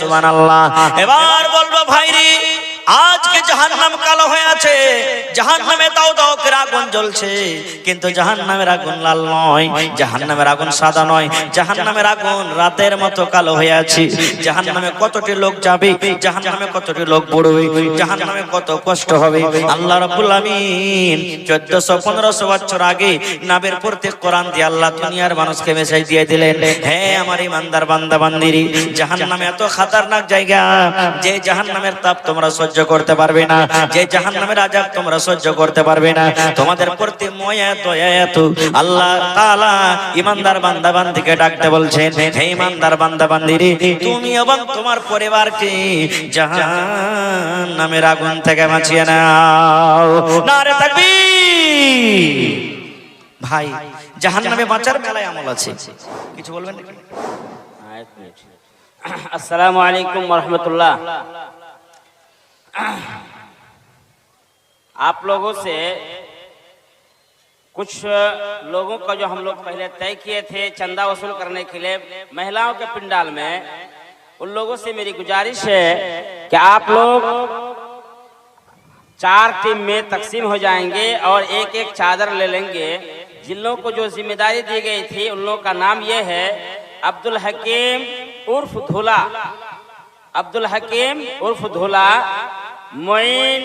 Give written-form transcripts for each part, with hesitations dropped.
সুবহানাল্লাহ। এবার বলবো ভাইরি, আজকে জাহান্নাম কালো হয়ে আছে, জাহান্নামে দাও দাও করে আগুন জ্বলছে, কিন্তু জাহান্নামের আগুন লাল নয়, জাহান্নামের আগুন সাদা নয়, জাহান্নামের আগুন রাতের মতো কালো হয়ে আছে। জাহান্নামে কতটি লোক যাবে, জাহান্নামে কতটি লোক পড়বে, জাহান্নামে কত কষ্ট হবে। আল্লাহ রাব্বুল আমিন 1400-1500 বছর আগে নাবের প্রত্যেক কোরআন দিয়ে আল্লাহ দুনিয়ার মানুষকে মেসেজ দিয়ে দিলেন, হে আমার ইমানদার বান্দা বান্দিরি, জাহান্নাম এত খতরনাক জায়গা যে জাহান্নামের তাপ তোমরা সহ্য করতে পারবে না, যে জাহান্নামের আযাব তোমরা সহ্য করতে পারবে না। তোমাদের প্রতি মায়া দয়া এত, আল্লাহ তাআলা ইমানদার বান্দা বান্দিকে ডাকতে বলছেন, হে ইমানদার বান্দা বান্দিরি, তুমি এবং তোমার পরিবারকে জাহান্নামের আগুন থেকে বাঁচিয়ে নাও। নারে তাকবীর। ভাই, জাহান্নামে বাঁচার মেলায় আমল আছে, কিছু বলবেন নাকি? अस्सलामु अलैकुम वरहमतुल्लाह। आप लोगों से कुछ लोगों का जो हम लोग पहले तय किए थे चंदा वसूल करने के लिए महिलाओं के पंडाल में, उन लोगों से मेरी गुजारिश है कि आप लोग 4 टीम में तकसीम हो जाएंगे और एक एक चादर ले लेंगे। जिन लोगों को जो जिम्मेदारी दी गई थी उन लोगों का नाम ये है अब्दुल हकीम उर्फ धूला, अब्दुल हकीम उर्फ धूला, मोइन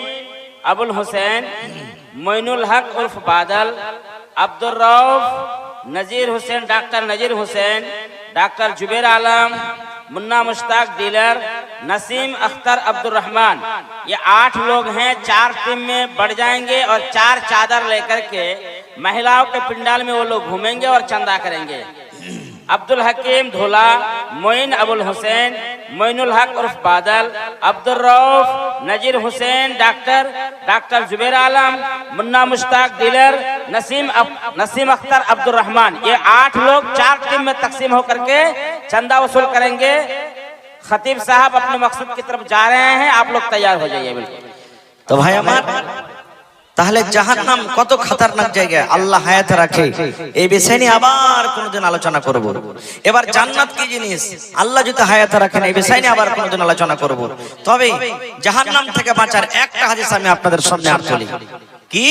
अबुल हुसैन, मोइनुल हक उर्फ बादल, अब्दुल रऊफ, नजीर हुसैन, डॉक्टर नजीर हुसैन, डॉक्टर जुबैर आलम, मुन्ना मुश्ताक डीलर, नसीम अख्तर अब्दुल रहमान। ये 8 लोग हैं, 4 टीम में बढ़ जाएंगे और 4 चादर लेकर के महिलाओं के पंडाल में वो लोग घूमेंगे और चंदा करेंगे। अब्दुल हकीम धोला, मोइन अबुल हुसैन, मोइनुल हक उर्फ बादल, अब्दुल रऊफ, नजीर हुसैन, डॉक्टर जुबैर आलम, मुन्ना मुश्ताक डीलर, नसीम अख्तर अब्दुल रहमान। ये 8 लोग 4 टीम में तकसीम होकर के चंदा वसूल करेंगे। खतीब साहब अपने मकसद की तरफ जा रहे हैं, आप लोग तैयार हो जाइए। बिल्कुल। তো ভাই আমার, তাহলে জাহান্নাম কত খতরনাক জায়গা, আল্লাহ হায়াতে রাখে, এই বিষয় নিয়ে আবার কোনদিন আলোচনা করব। এবার জান্নাত কি জিনিস, আল্লাহ যদি হায়াতে রাখেন এই বিষয় নিয়ে আবার কোনদিন আলোচনা করব। তবে জাহান্নাম থেকে বাঁচার একটা হাদিস আমি আপনাদের সামনে আর তুলি। কি?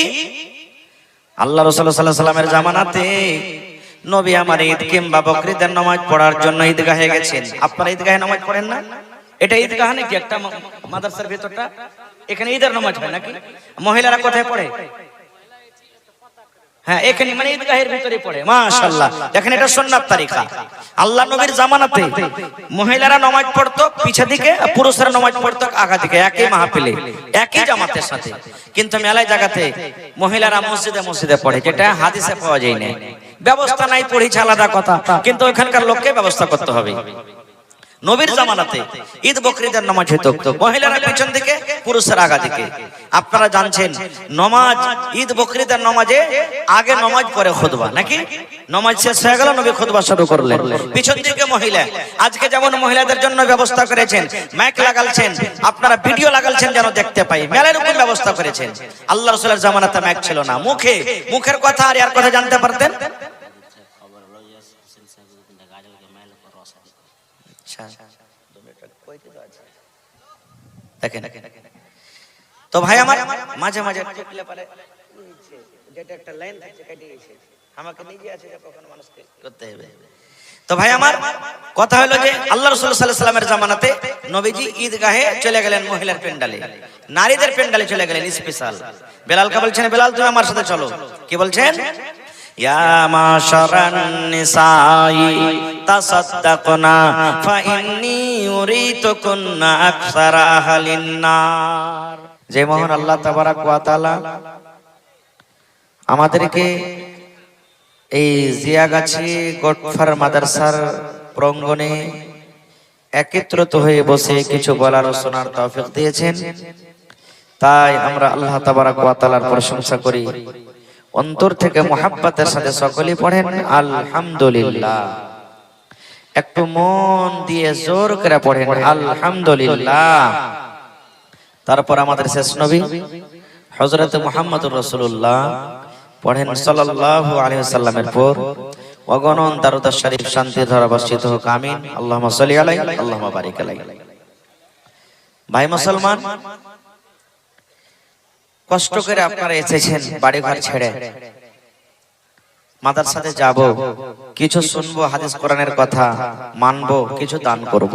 আল্লাহ রাসূল সাল্লাল্লাহু আলাইহি ওয়াসাল্লামের জামানাতে নবী আমার ঈদ কিংবা বকরীদের নামাজ পড়ার জন্য ঈদগাহে গেছেন। আপনারা ঈদগাহে নামাজ পড়েন না? এটা ঈদগাহ নাকি একটা মাদ্রাসার ভিতরটা? এখানে ঈদের নামাজ হয় নাকি? মহিলারা কোথায় পড়ে? হ্যাঁ, এখানে মানে ঈদগাহের ভিতরে পড়ে। মাশাআল্লাহ, দেখেন এটা সুন্নাত তরিকা। আল্লাহ নবীর জামানাতে মহিলারা নামাজ পড়তো পিছে দিকে, পুরুষরা নামাজ পড়তো আগা দিকে, একই মাহফিলে একই জামাতের সাথে। কিন্তু মেলায় জায়গাতে মহিলারা মসজিদে মসজিদে পড়ে, যেটা হাদিসে পাওয়া যায় না। ব্যবস্থা নাই, পড়িছে আলাদা কথা, কিন্তু ওখানকার লোককে ব্যবস্থা করতে হবে। নবীর জামানাতে ঈদ বকরীদের নামাজ হতো মহিলারা পিছন দিকে, পুরুষেরা আগা দিকে। আপনারা জানছেন নামাজ, ঈদ বকরীদের নামাজে আগে নামাজ পরে খুতবা নাকি? নামাজ শেষ হয়ে গেল, নবী খুতবা শুরু করলেন, পিছন দিকে মহিলা। আজকে যেমন মহিলাদের জন্য ব্যবস্থা করেছেন, মাইক লাগালছেন, আপনারা ভিডিও লাগালছেন যেন দেখতে পাই, মেলার উপর ব্যবস্থা করেছেন। আল্লাহ রাসূলের জামানাতে মাইক ছিল না, মুখের কথা আর এর কথা জানতে পারতেন। তো ভাই আমার, মাঝে মাঝে তো ভাই আমার কথা হলো যে আল্লাহ রাসূল সাল্লাল্লাহু আলাইহি ওয়াসাল্লামের জামানাতে নবীজি ঈদগাহে চলে গেলেন, মহিলার পেন্ডালে, নারীদের পেন্ডালে চলে গেলেন স্পেশাল। বেলালকে বলছেন, বেলাল তুমি আমার সাথে চলো। কি বলছেন? ইয়া মাশারান নিসাই তাসাদদাকনা ফাইন্নী উরিতুকুন্না আকসারা আহলিন নার। যে মহান আল্লাহ তাবারাক ওয়া তাআলা আমাদেরকে এই জিয়াগাছি গোটফার মাদ্রাসার প্রাঙ্গণে একত্রিত হয়ে বসে কিছু বলার ও শোনার তৌফিক দিয়েছেন, তাই আমরা আল্লাহ তাবারাক ওয়া তাআলার প্রশংসা করি। অন্তর থেকে মুহাব্বতের সাথে সকলেই পড়েন আলহামদুলিল্লাহ। একটু মন দিয়ে জোর করে পড়েন আলহামদুলিল্লাহ। তারপর আমাদের শেষ নবী হযরত মুহাম্মদুর রাসূলুল্লাহ পড়েন সাল্লাল্লাহু আলাইহি ওয়াসাল্লামের পর অগণন দারুদ শরীফ শান্তি ধারা বর্ষিত হোক, আমিন। আল্লাহুম্মা সাল্লি আলাইহি, আল্লাহুম্মা বারিক আলাইহি। ভাই মুসলমান, কষ্ট করে আপনারা এসেছেন বাড়ি ঘর ছেড়ে, মাদ্রাসাতে যাব, কিছু শুনবো হাদিস কোরআনের কথা, মানবো, কিছু দান করব।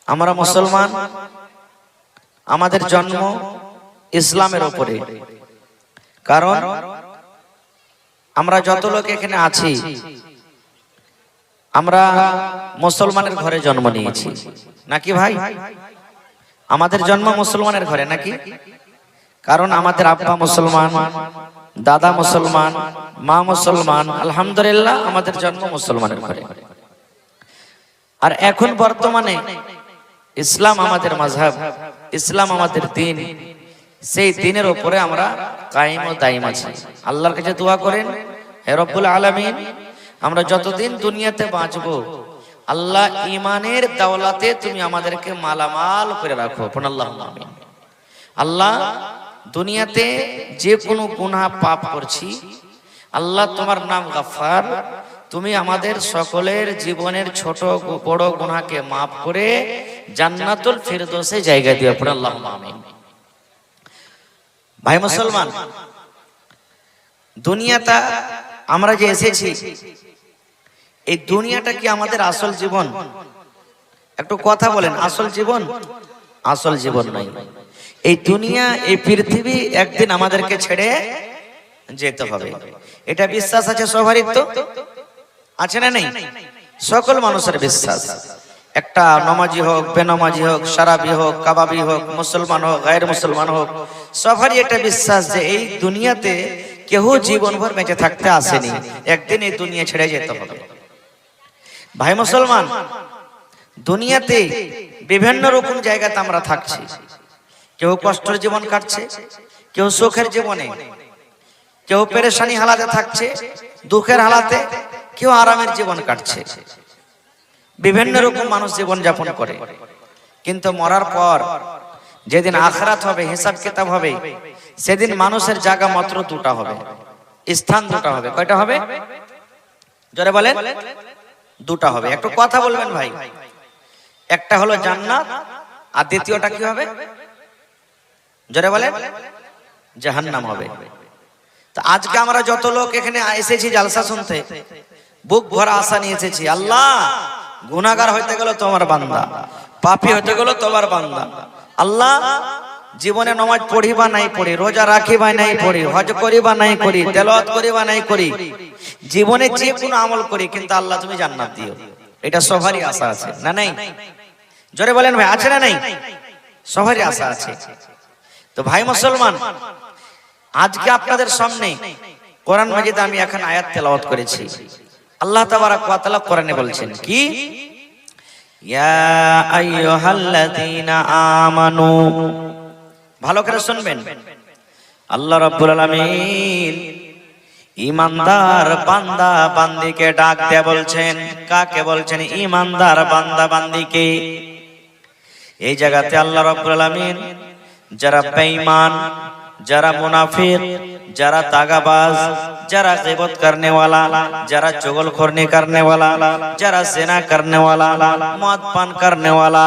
আমরা মুসলমান, আমাদের জন্ম ইসলামের উপরে। কারণ আমরা যত লোক এখানে আছি, আমরা মুসলমানের ঘরে জন্ম নিয়েছি নাকি ভাই? আমাদের জন্ম মুসলমানের ঘরে নাকি? কারণ আমাদের আব্বা মুসলমান, দাদা মুসলমান, মা মুসলমান, আলহামদুলিল্লাহ আমাদের জন্ম মুসলমানের ঘরে। আর এখন বর্তমানে ইসলাম আমাদের মাযহাব, ইসলাম আমাদের দ্বীন, সেই দ্বীনের উপরে আমরা কায়েম ও দায়ীম আছি। আল্লাহর কাছে দোয়া করেন, হে রব্বুল আলামিন, আমরা যতদিন দুনিয়াতে বাঁচবো, আল্লাহ ঈমানের দৌলতে তুমি আমাদেরকে মালামাল করে রাখো। আল্লাহুম্মা আমিন। আল্লাহ, দুনিয়াতে যে কোনো গুনাহ পাপ করছি, আল্লাহ তোমার নাম গফফার, তুমি আমাদের সকলের জীবনের ছোট বড় গুনাহকে মাফ করে জান্নাতুল ফিরদৌসে জায়গা দিও। আল্লাহুম্মা আমিন। ভাই মুসলমান, দুনিয়াটা আমরা যে এসেছি, এই দুনিয়াটা কি আমাদের আসল জীবন? একটু কথা বলেন, আসল জীবন? আসল জীবন নয়। এই দুনিয়া, এই পৃথিবী একদিন আমাদেরকে ছেড়ে যেতে হবে, এটা বিশ্বাস আছে সবারই? তো আছে না নেই? সকল মানুষের বিশ্বাস। একটা নমাজি হোক, বেনমাজি হোক, সারাবি হোক, কাবাবি হোক, মুসলমান হোক, গায়ের মুসলমান হোক, সবারই এটা বিশ্বাস যে এই দুনিয়াতে কেউ জীবনভর বেঁচে থাকতে আসেনি, একদিন এই দুনিয়া ছেড়ে যেতে হবে। ভাই মুসলমান, দুনিয়াতে বিভিন্ন রকম জায়গাতে আমরা থাকছি। কেউ কষ্টের জীবন কাটছে, কেউ সুখের জীবনে, কেউ পেরেশানি হালাতে থাকছে, দুঃখের হালাতে, কেউ আরামের জীবন কাটছে। বিভিন্ন রকম মানুষ জীবন যাপন করে। কিন্তু মরার পর যেদিন আখিরাত হবে, হিসাব কিতাব হবে, সেদিন মানুষের জায়গা মাত্র দুটা হবে, স্থান দুটা হবে। কয়টা হবে? জোরে বলেন। দুটা হবে। একটু কথা বলবেন ভাই। একটা হলো জান্নাত, আর দ্বিতীয়টা কি হবে? জোরে বলেন। জাহান্নাম হবে। তো আজকে আমরা যত লোক এখানে এসেছি জালসা শুনতে, বুক ভরা আশা নিয়ে এসেছি। আল্লাহ, গুনাহগার হইতে গেল তোমার বান্দা, পাপী হইতে গেল তোমার বান্দা। আল্লাহ, জীবনে নামাজ পড়ি বা নাই পড়ি, রোজা রাখি বা নাই পড়ি, হজ করি বা নাই করি, তেলাওয়াত করি বা নাই করি, জীবনে যে কোনো আমল করি, কিন্তু আল্লাহ তুমি জান্নাত দিও। এটা সবারই আশা আছে না নাই? জোরে বলেন ভাই, আছে না নাই? সবারই আশা আছে। তো ভাই মুসলমান, আজকে আপনাদের সামনে কোরআন মাজিদে আমি এখন আয়াত তেলাওয়াত করেছি। আল্লাহ তাবারাক ওয়া তাআলা কোরআনে বলছেন কি? ইয়া আইয়ুহাল্লাযীনা আমানু, ভালো করে শুনবেন। আল্লাহ রাব্বুল আলামিন ঈমানদার বান্দা বান্দীকে ডাক দিয়ে বলছেন। কাকে বলছেন? ঈমানদার বান্দা বান্দীকে। এই জায়গাতে আল্লাহ রাব্বুল আলামিন যারা বেঈমান, যারা মুনাফিক, যারা দাগাবাজ, যারা গীবত करने वाला, যারা চুগলখोरी करने वाला, যারা জিনা करने वाला, মদ পান करने वाला,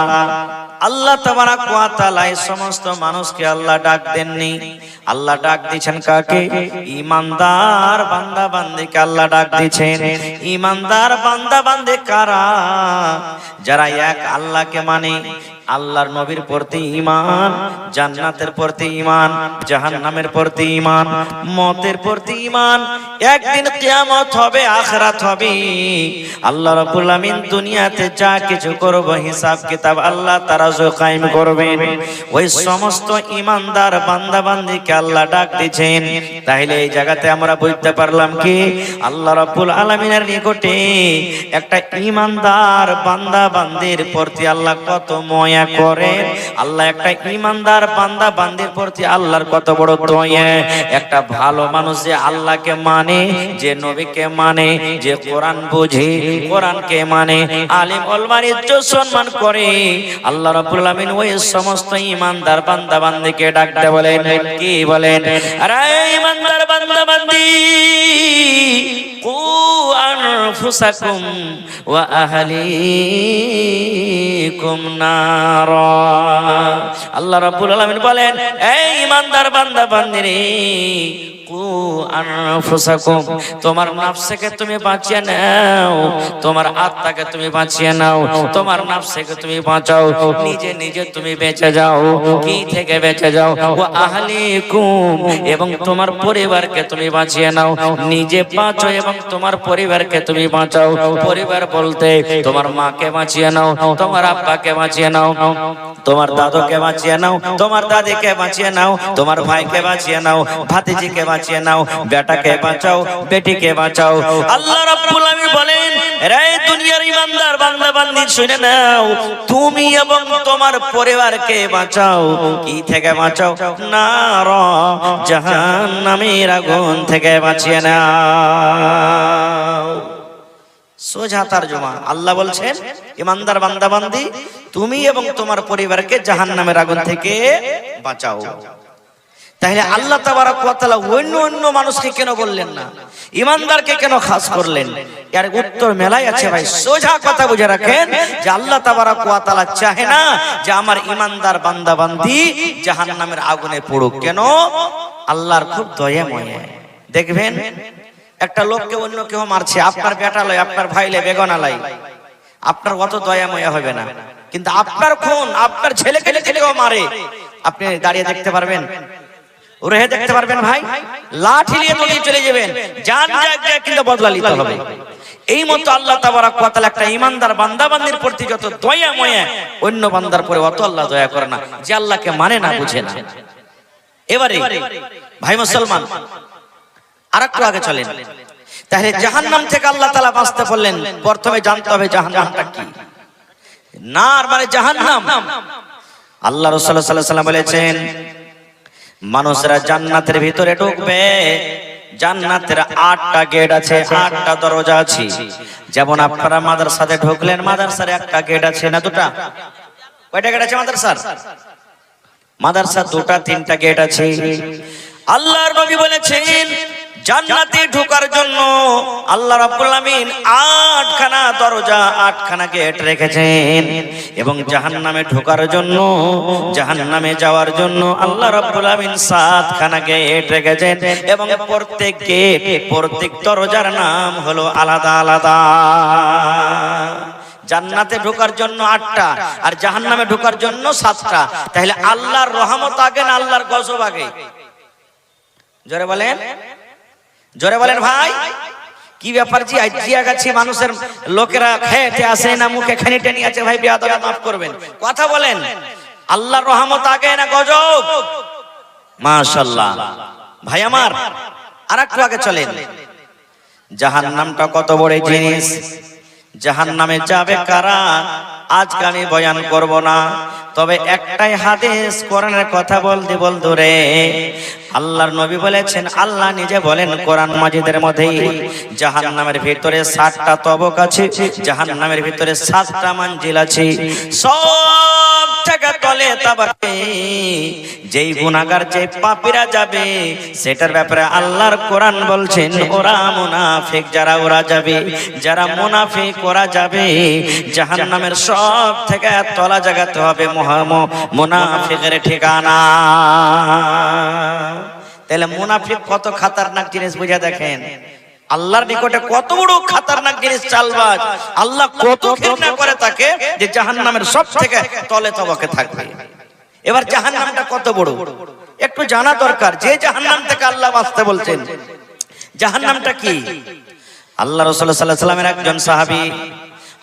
আল্লাহ তাবারাক ওয়া তাআলা এই সমস্ত মানুষকে আল্লাহ ডাক দেননি। আল্লাহ ডাক দিয়েছেন কাকে? ঈমানদার বান্দা বান্দীকে আল্লাহ ডাক দিয়েছেন। ঈমানদার বান্দা বান্দী কারা? যারা এক আল্লাহকে মানে, আল্লাহর নবীর প্রতি ঈমান, জান্নাতের প্রতি ঈমান, জাহান্নামের প্রতি ঈমান, মওতের প্রতি ঈমান, একদিন কিয়ামত হবে, আখিরাত হবে, আল্লাহ রাব্বুল আমিন দুনিয়াতে যা কিছু করব হিসাব কিতাব আল্লাহ তারাজু কায়েম করবেন। ওই সমস্ত ঈমানদার বান্দা বান্দীকে আল্লাহ ডাক দিয়েছেন। তাহলে এই জায়গাতে আমরা বুঝতে পারলাম কি আল্লাহ রাব্বুল আলামিনের নিকটে একটা ঈমানদার বান্দা বান্দীর প্রতি আল্লাহ কত মায়া করেন। আল্লাহ একটা ঈমানদার বান্দা বান্দীর প্রতি আল্লাহর কত বড় দয়া। একটা ভালো মানুষ যে আল্লাহকে মানে, যে নবীকে মানে, যে কোরআন বুঝে, কোরআনকে মানে, আলিম ওলামার ইজ্জত সম্মান করে, আল্লাহ রাব্বুল আমিন ওই সমস্ত ঈমানদার বান্দা বান্দীকে ডাকতে বলেন। কি বলেন? আরে ঈমানদার বান্দা বান্দী, কু আনফুসাকুম ওয়া আহলিকুম আহলিকুম নারা। আল্লাহ রাব্বুল আলামিন বলেন, এই ঈমানদার বান্দা বান্দিরে, কু আনফুসাকুম, তোমার নফসকে তুমি বাঁচিয়ে নাও, তোমার আত্মাকে তুমি বাঁচিয়ে নাও, তোমার নফসকে তুমি বাঁচাও, নিজে নিজে তুমি বেঁচে যাও। কি থেকে বেঁচে যাও? ওয়া আহলিকুম, এবং তোমার পরিবারকে তুমি বাঁচিয়ে নাও। নিজে বাঁচো এবং তোমার পরিবারকে তুমি বাঁচাও। পরিবার বলতে তোমার মাকে বাঁচিয়ে নাও, তোমার আব্বাকে বাঁচিয়ে নাও, তোমার দাদুকে বাঁচিয়ে নাও, তোমার দাদিকে বাঁচিয়ে নাও, তোমার ভাইকে বাঁচিয়ে নাও, ভাতিজিকে বাঁচিয়ে নাও, বেটাকে বাঁচাও, বেটিকে বাঁচাও। আল্লাহ রাব্বুল আলামিন বলেন, রে দুনিয়ার ঈমানদার বান্দা বান্দি শুনে নাও, তুমি এবং তোমার পরিবারকে বাঁচাও। কি থেকে বাঁচাও? নার, জাহান্নামের আগুন থেকে বাঁচিয়ে নাও। সোজা তরজমা। আল্লাহ বলছেন, ঈমানদার বান্দা বান্দি, তুমি এবং তোমার পরিবারকে জাহান্নামের আগুন থেকে বাঁচাও। তাহলে আল্লাহ তাবারক ওয়া তাআলা অন্য অন্য মানুষকে কেন বললেন না, ঈমানদারকে কেন খাস করলেন? এর উত্তর মেলাই আছে ভাই। সোজা কথা বুঝে রাখেন যে আল্লাহ তাবারক ওয়া তাআলা চাহে না যে আমার ঈমানদার বান্দা বান্দি জাহান্নামের আগুনে পড়ুক। কেন? আল্লাহর খুব দয়াময়। দেখবেন একটা লোককে অন্য কেউ মারছে, আপনার বেটা লয়, আপনার ভাই লয়, বেগনা লয়, আপনার অত দয়াময় হবে না। কিন্তু আপনার খুন আপনার ছেলেকে কেউ মারে, আপনি দাঁড়িয়ে দেখতে পারবেন? রহে দেখতে পারবেন ভাই? লাঠি নিয়ে দৌড়িয়ে চলে যাবেন, জান জায়গায় কিন্তু বদলা নিতে হবে। এই মতো আল্লাহ তাবারক ওয়া তাআলা একটা ঈমানদার বান্দা বান্দির প্রতি যত দয়াময়, অন্য বান্দার পরে অত আল্লাহ দয়া করে না, যে আল্লাহকে মানে না, বুঝে না। এবারে ভাই মুসলমান, আরেকটু আগে চলেন। তাহলে জাহান্নাম থেকে আল্লাহ তাআলা বাঁচতে বললেন, প্রথমে জানতে হবে জাহান্নামটা কি। নার মানে জাহান্নাম। আল্লাহ রাসূল সাল্লাল্লাহু আলাইহি ওয়াসাল্লাম বলেছেন, মানুষরা জান্নাতের ভিতরে ঢুকবে, জান্নাতের 8টা গেট আছে, 8টা দরজা আছে। যেমন আপনারা মাদ্রাসাতে ঢুকলেন, মাদ্রাসার একটা গেট আছে না দুটা? কয়টা গেট আছে মাদ্রাসার? মাদ্রাসার 2টা 3টা গেট আছে। আল্লাহর নবী বলেছেন, জান্নাতে ঢোকার জন্য আল্লাহ রাব্বুল আলামিন 8খানা দরজা, 8খানা গেট রেখেছেন। এবং জাহান্নামে ঢোকার জন্য, জাহান্নামে যাওয়ার জন্য আল্লাহ রাব্বুল আলামিন 7খানা গেট রেখেছেন। এবং প্রত্যেক গেট, প্রত্যেক দরজার নাম হলো আলাদা আলাদা। জান্নাতে ঢোকার জন্য 8টা, আর জাহান্নামে ঢোকার জন্য 7টা। তাহলে আল্লাহর রহমত আগে না আল্লাহর গজব আগে? জোরে বলেন, জোরে বলেন ভাই। কি ব্যাপার জি? আজিয়া গাছি মানুষের লোকেরা খেতে আসে না, মুখে খানি টেনে আছে ভাই, বেয়াদব মাফ করবেন, কথা বলেন। আল্লাহর রহমত আগে না গজব? মাশাআল্লাহ ভাই আমার, আরেকটু আগে চলেন। জাহান্নামটা কত বড় জিনিস, জাহান্নামে যাবে কারা আজকে আমি বয়ান করব না, তবে একটাই হাদিস কোরআনের কথা বলতে বলতে রে আল্লাহর নবী বলেছেন, আল্লাহ নিজে বলেন কোরআন মাজিদের মধ্যে, জাহান্নামের ভিতরে 7টা তবক আছে, জাহান্নামের ভিতরে 7টা মঞ্জিল আছে। সব জায়গা তলে তাবাকে যেই গুনাহগার, যেই পাপীরা যাবে, সেটার ব্যাপারে আল্লাহর কোরআন বলছেন, ওরা মুনাফিক যারা, ওরা যাবে, যারা মুনাফিক ওরা যাবে। জাহান্নামের সব থেকে তলা জায়গাতে হবে মুনাফিকের ঠিকানা। তাহলে মুনাফিক কত খাতারনাক জিনিস বুঝে দেখেন। আল্লাহর নিকটে কত বড় খাতারনাক জিনিস চালবাজ। আল্লাহ কত ঘৃণা করে তাকে, যে জাহান্নামের সব থেকে তলে তবকে থাকবে। এবার জাহান্নামটা কত বড় একটু জানা দরকার। যে জাহান্নাম থেকে আল্লাহ বাঁচতে বলছেন, জাহান্নামটা কি? আল্লাহ রাসূল সাল্লাল্লাহু আলাইহি ওয়াসাল্লামের একজন সাহাবী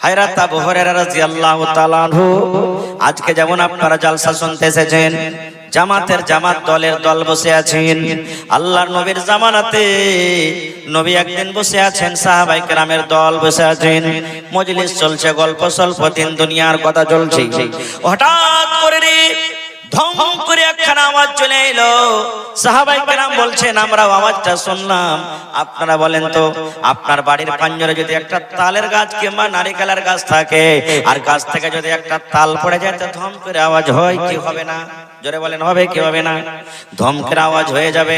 হযরত আবু হুরায়রা রাদিয়াল্লাহু তাআলা আনহু, আজকে যেমন আপনারা জালসা শুনতে এসেছেন, জামাতের জামাত, দলের দল বসে আছেন। আল্লাহর নবীর জামানাতে নবী একদিন বসে আছেন, সাহাবায়ে কেরামের দল বসে আছেন, মজলিস চলছে, গল্প সল্প, দিন দুনিয়ার কথা চলছে। হঠাৎ করে ধম করে একখানা আওয়াজ চলে এলো। সাহাবায়ে কেরাম বলছেন, আমরাও আওয়াজটা শুনলাম। আপনারা বলেন তো, আপনার বাড়ির পাঞ্জরে যদি একটা তালের গাছ কিংবা নারিকেলের গাছ থাকে, আর গাছ থেকে যদি একটা তাল পড়ে যায়, তো ধম করে আওয়াজ হয় কি হবে না? জোরে বলেন হবে কি হবে না? ধমকের আওয়াজ হয়ে যাবে।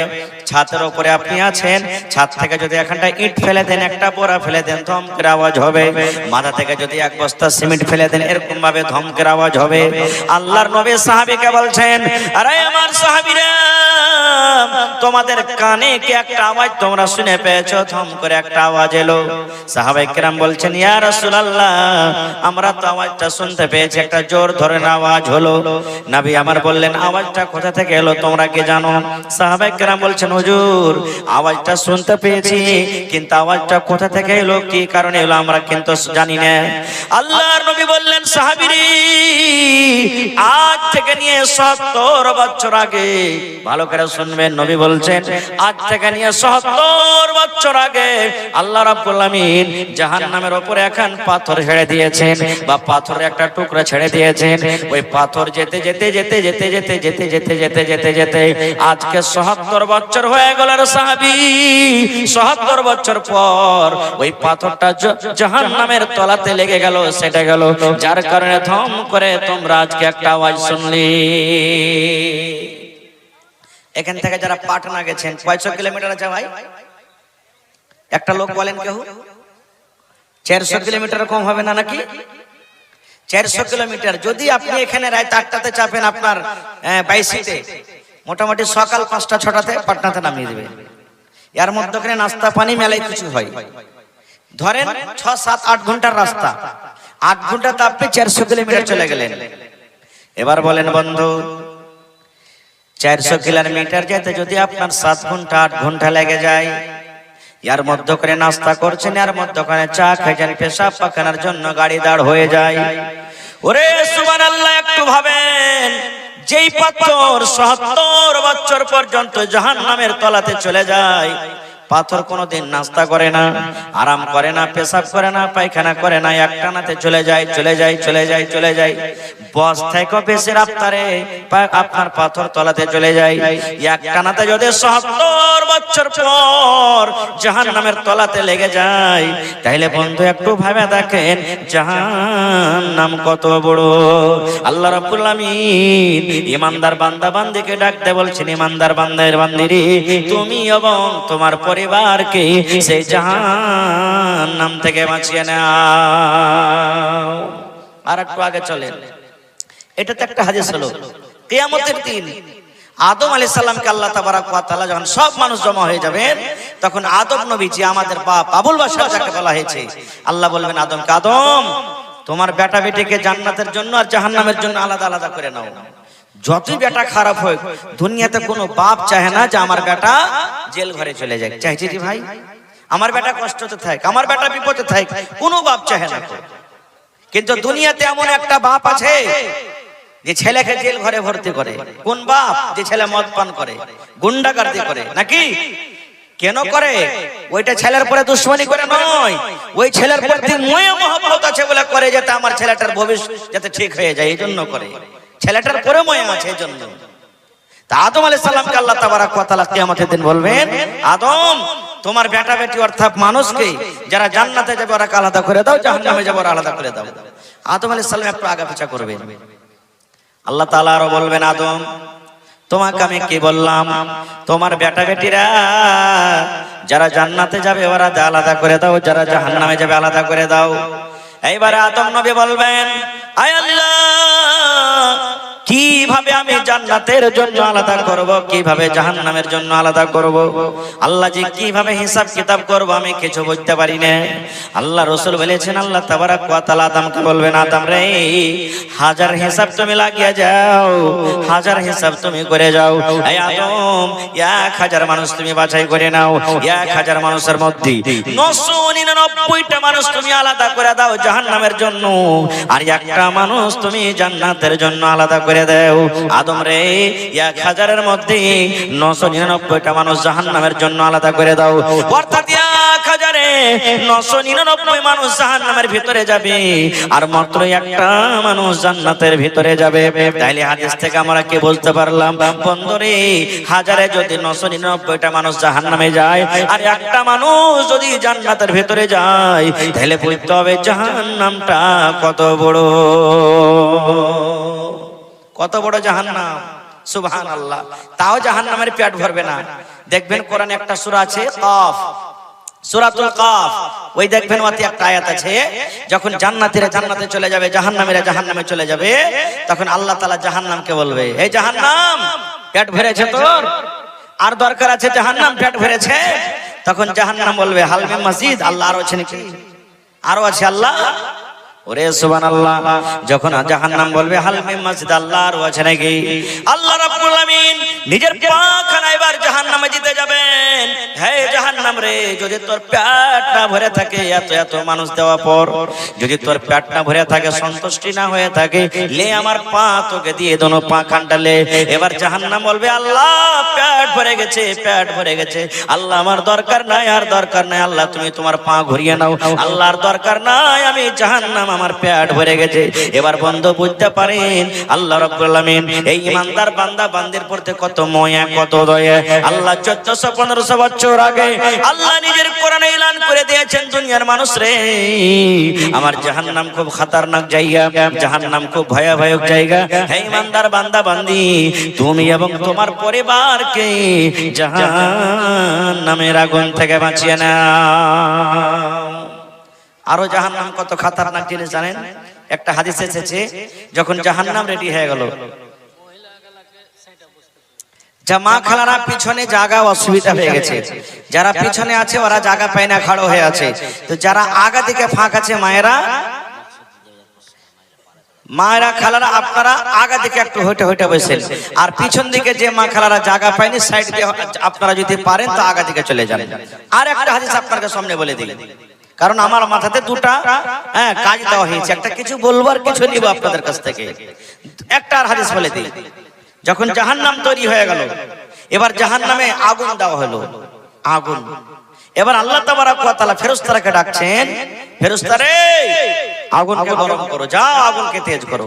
ছাদের উপরে আপনি আছেন, ছাদ থেকে যদি এখানটা ইট ফেলে দেন, একটা বোরা ফেলে দেন, ধমকের আওয়াজ হবে। মাথা থেকে যদি এক বস্তা সিমেন্ট ফেলে দেন, এরকম ভাবে ধমকের আওয়াজ হবে। আল্লাহর নবী সাহাবীকে বলছেন, আরে আমার সাহাবীরা, তোমাদের কানে কি একটা আওয়াজ তোমরা শুনে পেয়েছো? ধম করে একটা আওয়াজ এলো। সাহাবায়ে কেরাম বলছেন, ইয়া রাসূলুল্লাহ, আমরা তো আওয়াজটা শুনতে পেয়েছি, একটা জোর ধরনের আওয়াজ হলো। নবী আমার বললেন, আওয়াজটা কোথা থেকে এলো তোমরা কি জানো? সাহাবায়ে কেরাম বলছেন, হুজুর, আওয়াজটা শুনতে পেয়েছি, কিন্তু আওয়াজটা কোথা থেকে এলো, কি কারণে এলো আমরা কিন্তু জানি না। আল্লাহর নবী বললেন, সাহাবীরা, আজ থেকে নিয়ে 70 বছর আগে, ভালো করে শুনবেন, নবী বলছেন, আজ থেকে নিয়ে 70 বছর আগে আল্লাহ রাব্বুল আলামিন জাহান্নামের উপরে এখন পাথর ছেড়ে দিয়েছেন, বা পাথরের একটা টুকরা ছেড়ে দিয়েছেন। ওই পাথর যেতে যেতে যেতে যেতে যেতে যেতে যেতে যেতে যেতে যেতে আজকে ৭০ বছর হয়ে গেল রে সাহাবী। ৭০ বছর পর ওই পাথরটা জাহান্নামের তলাতে লেগে গেল, সেটা গেল, যার কারণে ধম করে তোমরা আজকে একটা আওয়াজ শুনলি। এখান থেকে যারা পাটনা গেছেন, ৬০০ কিলোমিটার আছে ভাই? একটা লোক বলেন কেউ ৪০০ কিলোমিটার কম হবে না নাকি? ৪০০ কিলোমিটার। যদি আপনি এখানে রাত ৮টাতে চাপেন আপনার বাইসিতে, মোটামুটি সকাল ৫টা ৬টাতে পাটনাতে নামিয়ে দেবে। এর মধ্যে নাস্তা পানি মেলায় কিছু হয়। ধরেন ৬, ৭, ৮ ঘন্টার রাস্তা, ৮ ঘন্টাতে আপনি ৪০০ কিলোমিটার চলে গেলেন। এবার বলেন বন্ধু, ৪০০ কিলোমিটার যেতে যদি আপনার ৭ ঘন্টা ৮ ঘন্টা লেগে যায়, এর মধ্যে করে নাস্তা করছেন, এর মধ্যে করে চা খাইছেন, পেশাব পাখানোর জন্য গাড়ি দাঁড় হয়ে যায়। ওরে সুবহানাল্লাহ, একটু ভাবেন, যেই পাথর ৭০ বছর পর্যন্ত জাহান্নামের তলাতে চলে যায়, পাথর কোনোদিন নাস্তা করে না, আরাম করে না, পেশাব করে না, পায়খানা করে না, একটানাতে চলে যায় চলে যায় চলে যায় চলে যায়। বস থেকে বেশি রাফতারে আপনার পাথর তলাতে চলে যায়। একটানাতে যদি ৭০ বছর পর জাহান্নামের তলাতে লেগে যায়, তাইলে বন্ধু একটু ভাবে দেখেন জাহান্নাম কত বড়। আল্লাহ রাব্বুল আলামিন ইমানদার বান্দা বান্দিকে ডাকতে বলছেন, ইমানদার বান্দার বান্দিরে, তুমি এবং তোমার পরিবারকে সেই জাহান্নাম থেকে বাঁচিয়ে নাও। আর একটু আগে চলেন, এটা তো একটা হাদিস হলো। কিয়ামতের দিন আদম আলাইহিস সালামকে আল্লাহ তাবারাক ওয়া তাআলা যখন সব মানুষ জমা হয়ে যাবেন, তখন আদম নবীজি, আমাদের বাপ আবুল বাশার যাকে বলা হয়েছে, আল্লাহ বলবেন আদমকে, আদম, তোমার বেটা বেটিকে জান্নাতের জন্য আর জাহান্নামের জন্য আলাদা আলাদা করে নাও। যতই বেটা খারাপ হোক, দুনিয়াতে কোনো বাপ চায় না যে আমার বেটা জেল ঘরে চলে যায়। চাইছে কি ভাই? আমার বেটা কষ্টতে থাক, আমার বেটা বিপদে থাক, কোনো বাপ চায় না। কিন্তু দুনিয়াতে এমন একটা বাপ আছে যে ছেলেকে জেল ঘরে ভর্তি করে। কোন বাপ? যে ছেলে মদ পান করে, গুন্ডাগার্দি করে, নাকি? কেন করে? ওইটা ছেলের পরে দুশ্মনী করে নয়, ওই ছেলের প্রতি মোহে মহব্বত আছে বলে করে, যাতে আমার ছেলেটার ভবিষ্যৎ যাতে ঠিক হয়ে যায়, এই জন্য করে। ছেলেটার পরে মোহে আছে, এই জন্য। তা আদম আলাইহিস সালামকে আল্লাহ তাবারাক ওয়া তাআলা কিয়ামতের দিন বলবেন, আদম, তোমার বেটা বেটি অর্থাৎ মানুষকে যারা জান্নাতে যাবে ওরা আলাদা করে দাও, জাহান্নামে যাবে ওরা আলাদা করে দাও। আদম আলাইহিস সালাম একটু আগা পিছা করবেন। আল্লাহ তাআলা আরো বলবেন, আদম, তোমাকে আমি কি বললাম? তোমার বেটা বেটিরা যারা জান্নাতে যাবে ওরা আলাদা করে দাও, যারা জাহান্নামে যাবে আলাদা করে দাও। এইবারে আদম নবী বলবেন, আয় আল্লাহ, কিভাবে আমি জান্নাতের জন্য আলাদা করব, কিভাবে জাহান্নামের জন্য আলাদা করব? আল্লাহ জি কিভাবে হিসাব কিতাব করব আমি কিছু বুঝতে পারি না। আল্লাহ রাসূল বলেছেন, আল্লাহ তাবারাক ওয়া তাআলা আদমকে বলবেন, আদম রে, 1000 হিসাব তুমি লাগিয়ে যাও, 1000 হিসাব তুমি করে যাও। এই আদম, 1000 মানুষ তুমি বাছাই করে নাও, 1000 মানুষের মধ্যে 999টা মানুষ তুমি আলাদা করে দাও জাহান্নামের জন্য, আর একটা মানুষ তুমি জান্নাতের জন্য আলাদা করে দাও। আদম রে, 1000-এর মধ্যে 999টা মানুষ জাহান্নামের জন্য আলাদা করে দাও। অর্থাৎ 1000-এ 999 মানুষ জাহান্নামের ভিতরে যাবে, আর মাত্র একটা মানুষ জান্নাতের ভিতরে যাবে। তাইলে হাদিস থেকে আমরা কি বুঝতে পারলাম? বন্ধুরে, 1000-এ যদি 999টা মানুষ জাহান্নামে যায়, আর একটা মানুষ যদি জান্নাতের ভিতরে যায়, তাহলে বুঝতে হবে জাহান্নামটা কত বড়, কত বড় জাহান্নাম। সুবহানাল্লাহ। তাও জাহান্নামের পেট ভরবে না। দেখবেন কোরআনে একটা সূরা আছে কাফ, সূরাতুল কাফ, ওই দেখবেন ওতে একটা আয়াত আছে, যখন জান্নাতীরা জান্নাতে চলে যাবে, জাহান্নামীরা জাহান্নামে চলে যাবে, তখন আল্লাহ তাআলা জাহান্নামকে বলবে, এই জাহান্নাম পেট ভরেছে তোর, আর দরকার আছে জাহান্নাম পেট ভরেছে? তখন জাহান্নাম বলবে হাল মিন মাজিদ, আল্লাহ আরো আছে নাকি, আরো আছে আল্লাহ। ওরে সুবহানাল্লাহ, যখন জাহান্নাম বলবে হাল মিন মাজিদ, আল্লাহ আরো আছে নাকি, আল্লাহ রাব্বুল আলামিন নিজের পাখানা এবার জাহান্নামে দিতে যাবেন। হে জাহান্নাম রে, যদি তোর পেট না ভরে থাকে, এত এত মানুষ দেওয়া পর যদি তোর পেট না ভরে থাকে, সন্তুষ্টি না হয়ে থাকে, লে আমার পা তোকে দিয়ে দোনো পা খান্ডালে। এবার জাহান্নাম বলবে আল্লাহ পেট ভরে গেছে, পেট ভরে গেছে, আল্লাহ আমার দরকার নাই, আর দরকার নাই, আল্লাহ তুমি তোমার পা ঘুরিয়ে নাও, আল্লাহর দরকার নাই, আমি জাহান্নাম আমার পেট ভরে গেছে। এবার বন্ধু বুঝতে পারেন আল্লাহ রাব্বুল আলামিন এই ইমানদার বান্দা বান্দির প্রতি কত মায়া, কত দয়া। আল্লাহ 1400-1500 বছর আগে আল্লাহ নিজের কোরআনে এলান করে দিয়েছেন, দুনিয়ার মানুষ রে, আমার জাহান্নাম খুব খতরনাক জায়গা, জাহান্নাম খুব ভয়াবহ জায়গা। হে ইমানদার বান্দা বান্দি, তুমি এবং তোমার পরিবারকে জাহান্নামের আগুন থেকে বাঁচিয়ে নাও। আরো জাহান্নাম কত খতরনাক জিনিস জানেন? একটা হাদিস এসেছে, যখন জাহান্নাম রেডি হয়ে গেল, মা খালারা পিছনে জায়গা অসুবিধা হয়ে গেছে, যারা পিছনে আছে ওরা জায়গা পায় না, খাড়ো হয়ে আছে, তো যারা আগা দিকে ফাঁক আছে, মায়েরা খালারা আপনারা আগা দিকে একটু হেঁটে হেঁটে বসেন, আর পিছন দিকে যে মা খালারা জায়গা পায়নি সাইড দিয়ে আপনারা যদি পারেন তো আগা দিকে চলে যান। আর একটা হাদিস আপনাকে সামনে বলে দিই, কারণ আমার মাথাতে দুটা কাজ দেওয়া হয়েছে, একটা কিছু বলবার কিছু নিব আপনাদের কাছ থেকে। একটা আর হাদিস বলে দিই, যখন জাহান্নাম তৈরি হয়ে গেল, এবার জাহান্নামে আগুন দেওয়া হলো, আগুন। এবার আল্লাহ তাবারক ওয়া তাআলা ফেরেশতাকে ডাকছেন, ফেরেশতারে আগুনকে গরম করো, যাও আগুনকে তেজ করো।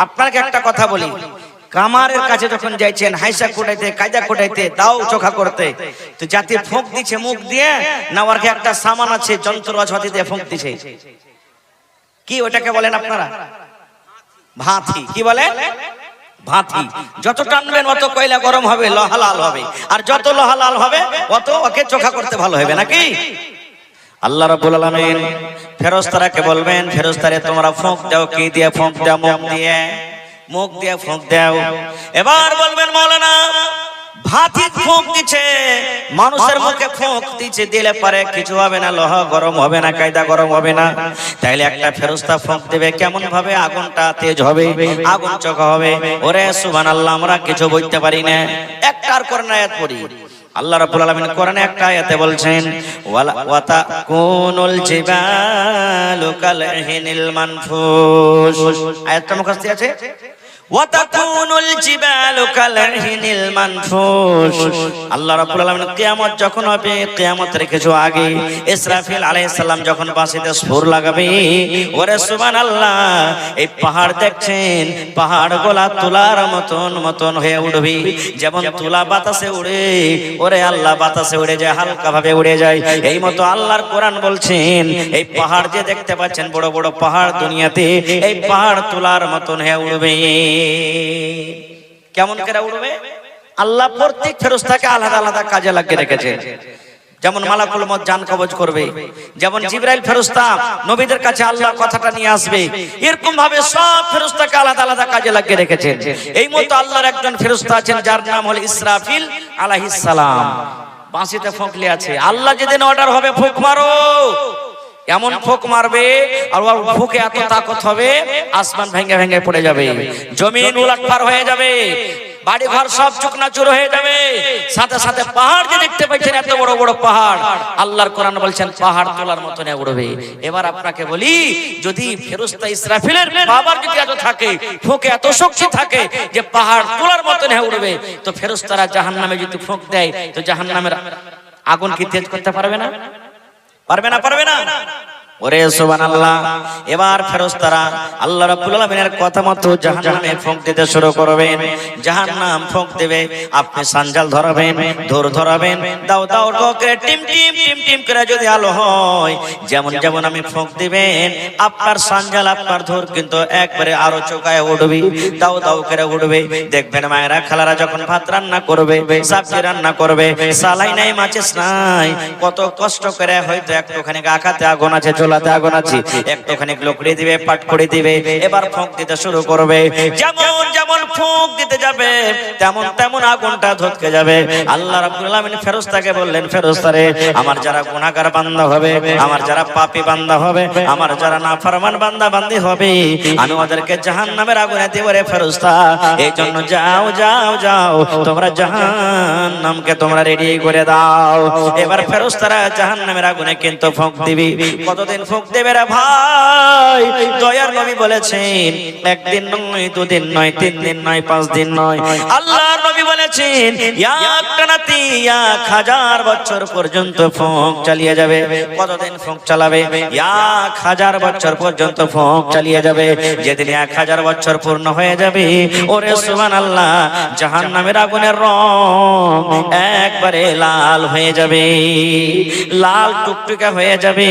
আপনাকে একটা কথা বলি, কামারের কাছে যখন যাইছেন হাইসা কোটাইতে, কায়দা কোটাইতে, দাও চোখা করতে, তো জাতি ফোঁক দিচ্ছে মুখ দিয়ে না, ওর একটা সামান আছে যন্ত্র আছে দিয়ে ফোঁক দিছে, কি ওটাকে বলেন আপনারা? ভাঁথি। কি বলেন? ভাঁথি। যত টানবেন অত কয়লা গরম হবে, লোহা লাল হবে, আর যত লোহা লাল হবে অত ওকে চোখা করতে ভালো হবে, নাকি? আল্লাহ রাব্বুল আলামিন ফেরেশতাকে বলবেন, ফেরেশতারে তোমরা ফোঁক দাও। কি দিয়ে ফোঁক দাও? মুখ দিয়ে, মুখ দিয়ে ফোঁক দাও। এবার বলবেন মাওলানা ভাতি ফোঁক দিচ্ছে, মানুষের মুখে ফোঁক দিচ্ছে, দিলে পারে কিছু হবে না, লোহা গরম হবে না, কায়দা গরম হবে না। তাইলে একটা ফেরেশতা ফোঁক দেবে কেমন ভাবে? আগুনটা তেজ হবে, আগুন চোখা হবে। ওরে সুবহানাল্লাহ, আমরা কিছু বুঝতে পারি না। একটার কোরআন আয়াত পড়ি, আল্লাহ রাব্বুল আলামিন কোরআনে একটা আয়াতে বলছেন, ওয়া তাকুনুল জিবালু কালহিনিল মানফুস। আয়াতটা মুখস্থ আছে, ওয়া তাকুনুল জিবালু কালহিনিল মানফুস। আল্লাহ রাব্বুল আলামিন কিয়ামত যখন হবে, কিয়ামতের কিছু আগে ইসরাফিল আলাইহিস সালাম যখন বাঁশিতে সুর লাগাবে, ওরে সুবহানাল্লাহ, এই পাহাড় দেখছেন, পাহাড় গোলা তুলার মতন মতন হয়ে উঠবে, যেমন তুলা বাতাসে উড়ে, ওরে আল্লাহ বাতাসে উড়ে যায়, হালকা ভাবে উড়ে যায়। এই মতো আল্লাহর কোরআন বলছেন, এই পাহাড় যে দেখতে পাচ্ছেন, বড় বড় পাহাড় দুনিয়াতে, এই পাহাড় তুলার মতন হয়ে উড়বে। কেমন করে উড়বে? আল্লাহ প্রত্যেক ফেরেশতাকে আলাদা আলাদা কাজে লাগিয়ে রেখেছে। যেমন মালাকুল মউত জান কবজ করবে, যেমন জিবরাইল ফেরেশতা নবীদের কাছে আল্লাহ কথাটা নিয়ে আসবে, এরকম ভাবে সব ফেরেশতাকে আলাদা আলাদা কাজে লাগিয়ে রেখেছেন। এই মতো আল্লাহর একজন ফেরেশতা আছেন যার নাম হলো ইসরাফিল আলাইহিস সালাম, বাঁশিতে ফোঁকলে আছে। আল্লাহ যেদিন অর্ডার হবে ফুঁক মারো, এমন ফুঁক মারবে, আর ওর ফুঁকে এত তাকত হবে আসমান ভেঙে ভেঙে পড়ে যাবে, জমিন উলটপার হয়ে যাবে, বাড়ি ঘর সব চুকনাচুর হয়ে যাবে। সাথে সাথে পাহাড় যে দেখতে পাচ্ছেন, এত বড় বড় পাহাড়, আল্লাহর কোরআন বলছেন পাহাড় তোলার মতন উড়বে। এবার আপনাকে বলি, যদি ফেরেশতা ইসরাফিলের পাওয়ার যদি এত থাকে, ফুঁকে এত শক্তি থাকে যে পাহাড় তোলার মতন উড়বে, তো ফেরেশতারা জাহান্নামে যদি ফুঁক দেয়, তো জাহান্নামের আগুন কি তেজ করতে পারবে না? পারবে না? পারবে না? ওরে সুবহানাল্লাহ। এবার ফেরেশতারা আল্লাহ রাব্বুল আলামিনের কথা মতো জাহান্নামে ফুঁক দিতে শুরু করবেন। জাহান্নাম ফুঁক দেবে, আপনি সানজাল ধরাবেন, ধর ধরাবেন, দাও দাও করে টিম টিম টিম টিম করে যদি আলো হয়, যেমন যেমন আমি ফুঁক দিবেন আপনার সানজাল আপনার ধর কিন্তু একবারে আরো চোকায় উঠবে, দাও দাও করে উঠবে। দেখবেন মায়েরা খালারা যখন ভাত রান্না করবে, সবজি রান্না করবে, সালাই নাই, মাচিস নাই, কত কষ্ট করে হয়তো একটুখানি আকাতে আগুন আছে, চুলাতে আগুন আছে, একটুখানি লকড়ি দিবে, পাট করে দিবে, এবার ফুঁক দিতে শুরু করবে। যেমন যেমন ফুঁক দিতে যাবে তেমন তেমন আগুনটা ধতকে যাবে। আল্লাহ রাব্বুল আলামিন ফেরেশতাকে বললেন, ফেরেশতারে আমার যারা গুনাহগার বান্দা হবে, আমার যারা পাপী বান্দা হবে, আমার যারা নাফরমান বান্দা বান্দি হবে, আমি ওদেরকে জাহান্নামের আগুনে দেব রে ফেরেশতা। এই জন্য যাও যাও যাও তোমরা জাহান্নামকে তোমরা রেডি করে দাও। এবার ফেরেশতারা জাহান্নামের আগুনে কিন্তু ফুঁক দিবি। কতদিন ফুঁক দেবে রে ভাই? দয়ার নবী বলেছেন একদিন নয়, দুদিন নয়, 3 দিন নয়, 5 দিন নয়। আল্লাহর নবী বলেছেন একটা নাতি 1000 বছর পর্যন্ত ফুঁক চালিয়ে যাবে। কতদিন ফুঁক চালাবে? 1000 বছর পর্যন্ত ফুঁক চালিয়ে যাবে। যেদিন 1000 বছর পূর্ণ হয়ে যাবে, ওরে সুবহানাল্লাহ, জাহান্নামের আগুনের রং একবারে লাল হয়ে যাবে, লাল টুকটুকা হয়ে যাবে।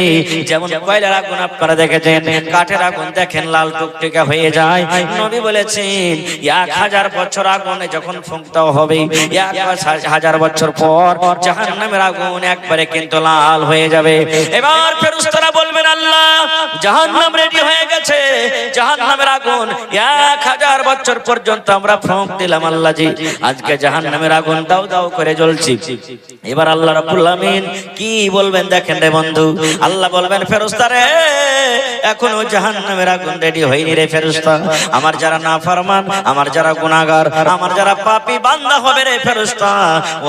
যেমন কয়লার আগুন আপনারা দেখেছেন, কাঠের আগুন দেখেন লাল টুকটুকা হয়ে যায়। নবী বলেছেন 1000 বছর আগুনে যখন ফুঁক দেওয়া হবে, 1000 বছর পর জাহান্নামের আগুন একবারে কিন্তু লাল হয়ে যাবে। এবার ফেরেশতারা বলবেন আল্লাহ জাহান্নাম রেডি হয়ে গেছে, জাহান্নামের আগুন 1000 বছর পর্যন্ত আমরা ফুঁক দিলাম আল্লাহ জি, আজকে জাহান্নামের আগুন দাও দাও করে জ্বলছে। এবার আল্লাহ রাব্বুল আলামিন কি বলবেন দেখেন রে বন্ধু। আল্লাহ বলবেন ফেরেশতারে এখনো জাহান্নামের আগুন রেডি হয়নি রে ফেরেশতা। আমার যারা নাফরমান, আমার যারা গুনাহগার, আমার যারা পাপী বান্দা হবে রে ফেরেশতা,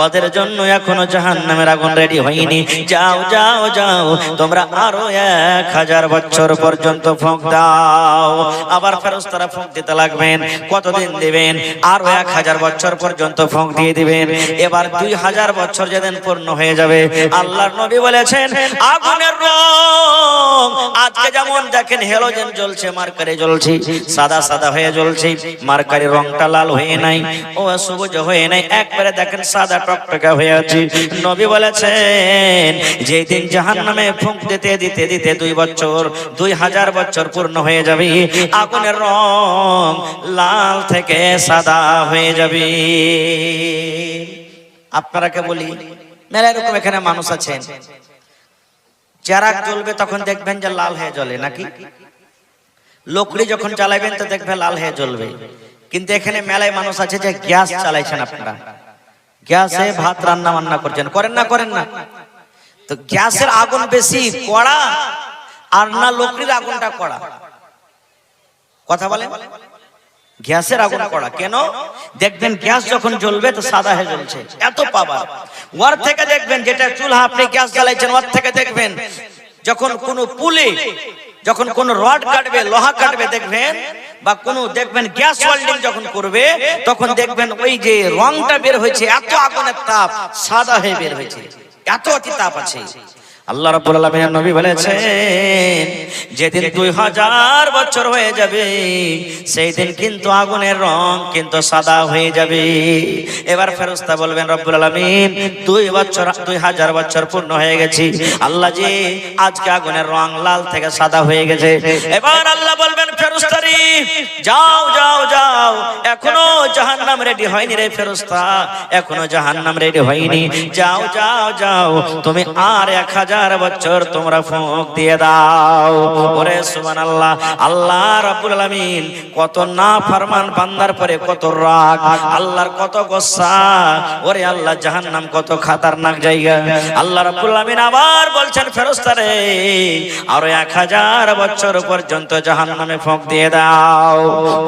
ওদের জন্য এখনো জাহান্নামের আগুন রেডি হয়নি। যাও যাও যাও তোমরা আরো 1000 বছর পর্যন্ত ফুঁক দাও। আবার ফেরেশতারা ফুঁক দিতে লাগবেন। কতদিন দিবেন? আরো 1000 বছর পর্যন্ত ফুঁক দিয়ে দিবেন। এবার 2000 বছর যেদিন পূর্ণ হয়ে যাবে, আল্লাহর নবী বলেছেন আগুনের রং আজকে যেমন দেখেন হেলোজেন জ্বলছে, মার্কারি জ্বলছে, সাদা সাদা হয়ে জ্বলছে, মার্কারি রংটা লাল হয়ে নাই, ও সবুজ হয়ে নাই, একবারে দেখেন সাদা টকটকা হয়ে আছে। নবী বলেছেন যেদিন জাহান্নামে ফুঁক দিতে দিতে দিতে 2000 বছর পূর্ণ হয়ে যাবে, আগুনের রং লাল থেকে সাদা হয়ে যাবে। আপনারাকে বলি মেলা এরকম এখানে মানুষ আছেন, চেরাগ জ্বলবে তখন দেখবেন যে লাল হয়ে জ্বলে, নাকি? লকড়ি যখন চালাবেন তো দেখবেন লাল হয়ে জ্বলবে। কিন্তু এখানে মেলায় মানুষ আছে যে গ্যাস চালাইছেন, আপনারা গ্যাসে ভাত রান্না বান্না করছেন, করেন না? করেন না? তো গ্যাসের আগুন বেশি কড়া আর না লকড়ির আগুনটা কড়া? কথা বলেন। গ্যাসের আগুন কড়া কেন? দেখবেন গ্যাস যখন জ্বলবে তো সাদা হয়ে জ্বলছে, এত পাওয়ার। ওর থেকে দেখবেন যেটা চুলহা আপনি গ্যাস জ্বালাইছেন, ওর থেকে দেখবেন যখন কোনো পুলে যখন কোন রড কাটবে, লোহা কাটবে, দেখবেন বা কোন দেখবেন গ্যাস ওয়েল্ডিং যখন করবে, তখন দেখবেন ওই যে রংটা বের হয়েছে, এত আগুনের তাপ সাদা হয়ে বের হয়েছে, এত অতি তাপ আছে। আল্লাহ রাব্বুল আলামিনের নবী বলেছেন যেদিন 2000 বছর হয়ে যাবে, সেই দিন কিন্তু আগুনের রং কিন্তু সাদা হয়ে যাবে। এবার ফেরেশতা বলবেন রব্বুল আলামিন 2000 বছর পূর্ণ হয়ে গেছে, আল্লাহ জি আজকে আগুনের রং লাল থেকে সাদা হয়ে গেছে। এবার আল্লাহ বলবেন ফেরেশতারি যাও যাও যাও, এখনো জাহান্নাম রেডি হয়নি রে ফেরেশতা, এখনো জাহান্নাম রেডি হয়নি, যাও যাও যাও তুমি আর 1000 বছর তোমরা ফুঁক দিয়ে দাও। ওরে সুবহানাল্লাহ, আল্লাহ রাব্বুল আলামিন কত নাফরমান বান্দার পরে কত রাগ, আল্লাহর কত গোসা। ওরে আল্লাহ জাহান্নাম কত খতরনাক জায়গা। আল্লাহ রাব্বুল আলামিন আবার বলছেন ফেরেশতারে আরো 1000 বছর পর্যন্ত জাহান্নামে ফুঁক দিয়ে দাও।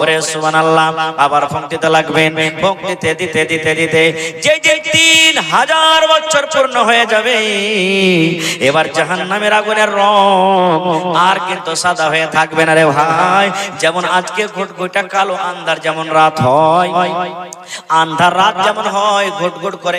ওরে সুবহানাল্লাহ, আবার ফুঁক দিতে লাগবেন। ফুঁক দিতে দিতে দিতে দিতে যে 3000 বছর পূর্ণ হয়ে যাবে, এবার জাহান্নামের আগুনের রং আর কিন্তু সাদা হয়ে থাকবে না রে ভাই। যেমন আজকে ঘুটঘুটা কালো আন্ধার যেমন রাত হয়, আন্ধার রাত যেমন হয়, ঘুটঘুট করে